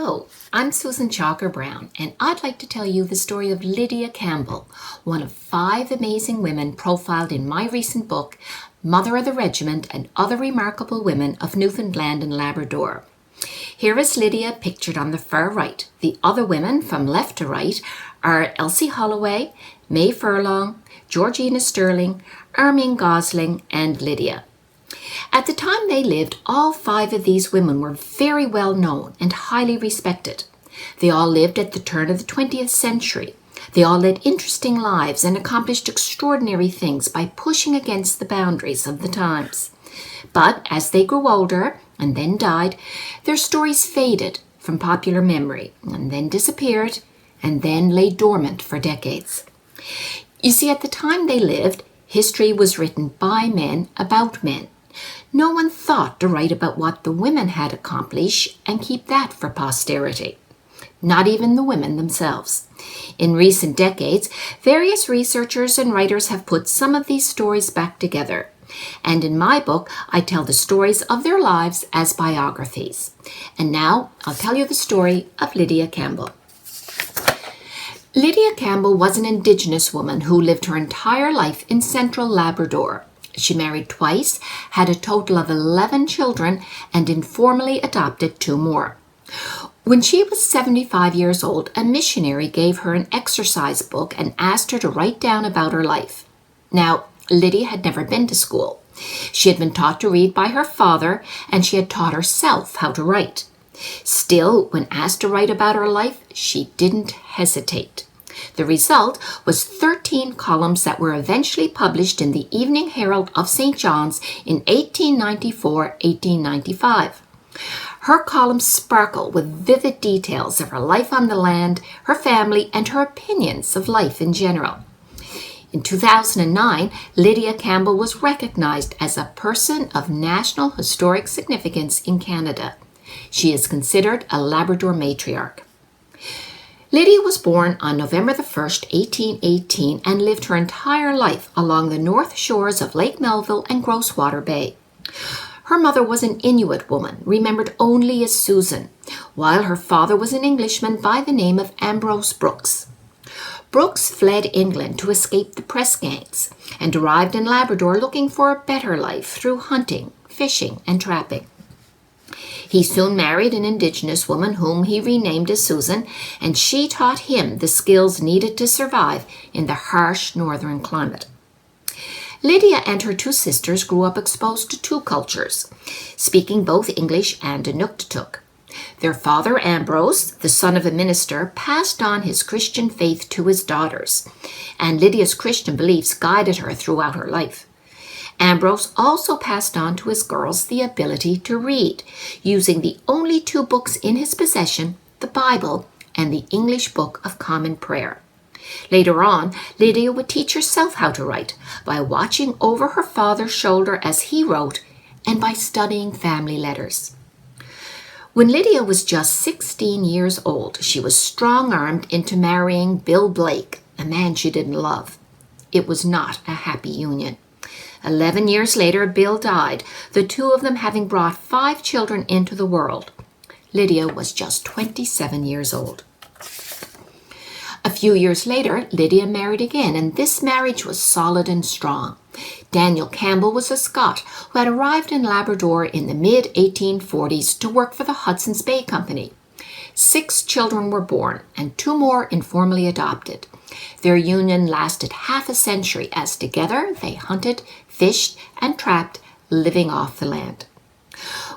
Hello, I'm Susan Chalker Browne, and I'd like to tell you the story of Lydia Campbell, one of 5 amazing women profiled in my recent book, Mother of the Regiment and Other Remarkable Women of Newfoundland and Labrador. Here is Lydia pictured on the far right. The other women from left to right are Elsie Holloway, May Furlong, Georgina Stirling, Armine Gosling, and Lydia. At the time they lived, all 5 of these women were very well known and highly respected. They all lived at the turn of the 20th century. They all led interesting lives and accomplished extraordinary things by pushing against the boundaries of the times. But as they grew older and then died, their stories faded from popular memory and then disappeared and then lay dormant for decades. You see, at the time they lived, history was written by men about men. No one thought to write about what the women had accomplished and keep that for posterity. Not even the women themselves. In recent decades, various researchers and writers have put some of these stories back together. And in my book, I tell the stories of their lives as biographies. And now, I'll tell you the story of Lydia Campbell. Lydia Campbell was an Indigenous woman who lived her entire life in central Labrador. She married twice, had a total of 11 children, and informally adopted 2 more. When she was 75 years old, a missionary gave her an exercise book and asked her to write down about her life. Now, Lydia had never been to school. She had been taught to read by her father, and she had taught herself how to write. Still, when asked to write about her life, she didn't hesitate. The result was 13 columns that were eventually published in the Evening Herald of St. John's in 1894-1895. Her columns sparkle with vivid details of her life on the land, her family, and her opinions of life in general. In 2009, Lydia Campbell was recognized as a person of national historic significance in Canada. She is considered a Labrador matriarch. Lydia was born on November 1st, 1818, and lived her entire life along the north shores of Lake Melville and Groswater Bay. Her mother was an Inuit woman, remembered only as Susan, while her father was an Englishman by the name of Ambrose Brooks. Brooks fled England to escape the press gangs and arrived in Labrador looking for a better life through hunting, fishing, and trapping. He soon married an Indigenous woman whom he renamed as Susan, and she taught him the skills needed to survive in the harsh northern climate. Lydia and her 2 sisters grew up exposed to 2 cultures, speaking both English and Inuktitut. Their father, Ambrose, the son of a minister, passed on his Christian faith to his daughters, and Lydia's Christian beliefs guided her throughout her life. Ambrose also passed on to his girls the ability to read, using the only 2 books in his possession, the Bible and the English Book of Common Prayer. Later on, Lydia would teach herself how to write by watching over her father's shoulder as he wrote and by studying family letters. When Lydia was just 16 years old, she was strong-armed into marrying Bill Blake, a man she didn't love. It was not a happy union. 11 years later, Bill died, the 2 of them having brought 5 children into the world. Lydia was just 27 years old. A few years later, Lydia married again, and this marriage was solid and strong. Daniel Campbell was a Scot who had arrived in Labrador in the mid-1840s to work for the Hudson's Bay Company. 6 children were born, and 2 more informally adopted. Their union lasted half a century as together they hunted, fished, and trapped, living off the land.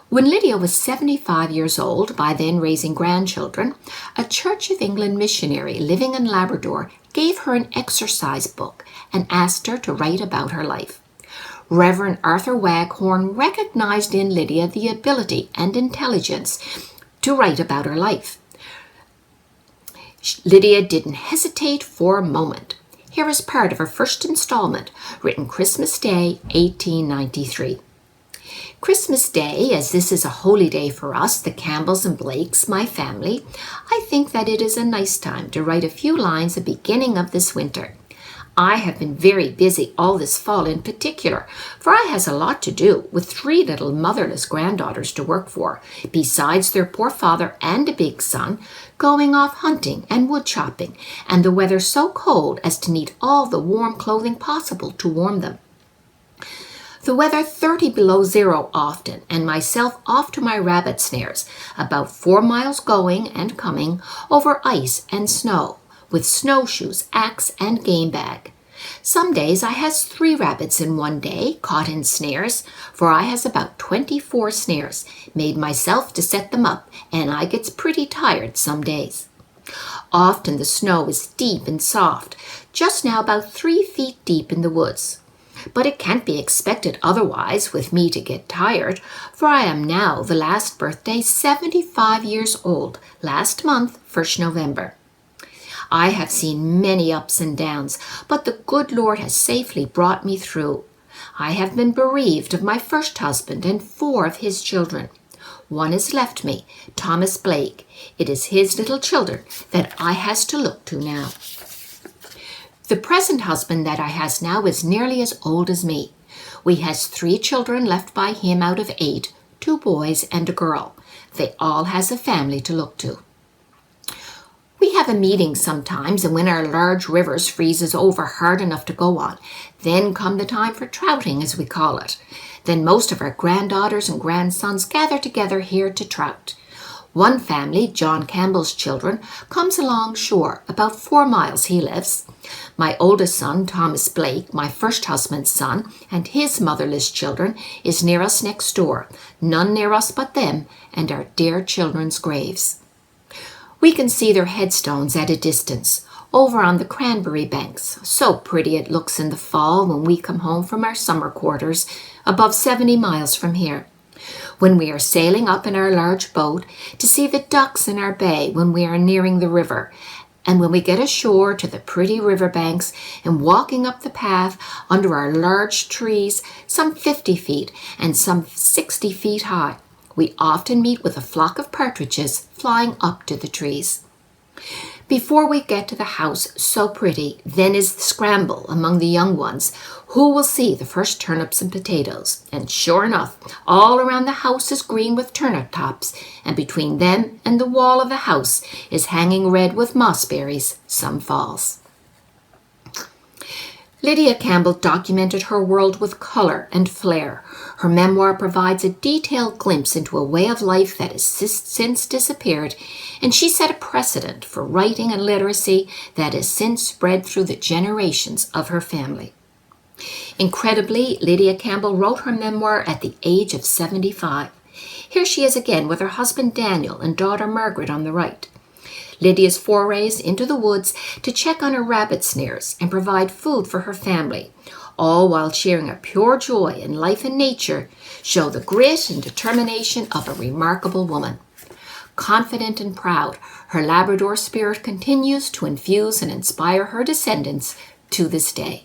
When Lydia was 75 years old, by then raising grandchildren, a Church of England missionary living in Labrador gave her an exercise book and asked her to write about her life. Reverend Arthur Waghorn recognized in Lydia the ability and intelligence to write about her life. Lydia didn't hesitate for a moment. Here is part of her first installment, written Christmas Day, 1893. Christmas Day, as this is a holy day for us, the Campbells and Blakes, my family, I think that it is a nice time to write a few lines at the beginning of this winter. I have been very busy all this fall in particular, for I has a lot to do with 3 little motherless granddaughters to work for, besides their poor father and a big son, going off hunting and wood chopping, and the weather so cold as to need all the warm clothing possible to warm them. The weather 30 below zero often, and myself off to my rabbit snares, about 4 miles going and coming over ice and snow, with snowshoes, axe, and game bag. Some days I has 3 rabbits in one day, caught in snares, for I has about 24 snares, made myself to set them up, and I gets pretty tired some days. Often the snow is deep and soft, just now about 3 feet deep in the woods. But it can't be expected otherwise with me to get tired, for I am now the last birthday 75 years old, last month, 1st November. I have seen many ups and downs, but the good Lord has safely brought me through. I have been bereaved of my first husband and 4 of his children. One has left me, Thomas Blake. It is his little children that I has to look to now. The present husband that I has now is nearly as old as me. We has 3 children left by him out of 8, 2 boys and a girl. They all has a family to look to. We have a meeting sometimes, and when our large rivers freezes over hard enough to go on, then come the time for trouting, as we call it. Then most of our granddaughters and grandsons gather together here to trout. One family, John Campbell's children, comes along shore, about 4 miles he lives. My oldest son, Thomas Blake, my first husband's son, and his motherless children, is near us next door, none near us but them, and our dear children's graves. We can see their headstones at a distance, over on the cranberry banks. So pretty it looks in the fall when we come home from our summer quarters, above 70 miles from here. When we are sailing up in our large boat, to see the ducks in our bay when we are nearing the river, and when we get ashore to the pretty river banks and walking up the path under our large trees, some 50 feet and some 60 feet high, we often meet with a flock of partridges flying up to the trees. Before we get to the house so pretty, then is the scramble among the young ones, who will see the first turnips and potatoes. And sure enough, all around the house is green with turnip tops, and between them and the wall of the house is hanging red with mossberries, some falls. Lydia Campbell documented her world with color and flair. Her memoir provides a detailed glimpse into a way of life that has since disappeared, and she set a precedent for writing and literacy that has since spread through the generations of her family. Incredibly, Lydia Campbell wrote her memoir at the age of 75. Here she is again with her husband Daniel and daughter Margaret on the right. Lydia's forays into the woods to check on her rabbit snares and provide food for her family, all while sharing a pure joy in life and nature, show the grit and determination of a remarkable woman. Confident and proud, her Labrador spirit continues to infuse and inspire her descendants to this day.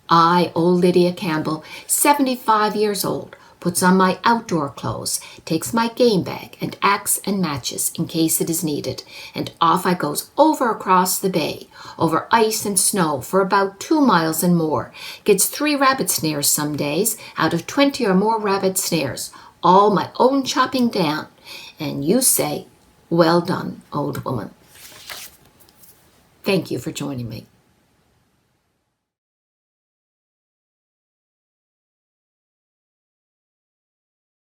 I, old Lydia Campbell, 75 years old, puts on my outdoor clothes, takes my game bag and axe and matches in case it is needed, and off I goes over across the bay, over ice and snow for about 2 miles and more, gets 3 rabbit snares some days out of 20 or more rabbit snares, all my own chopping down, and you say, well done, old woman. Thank you for joining me.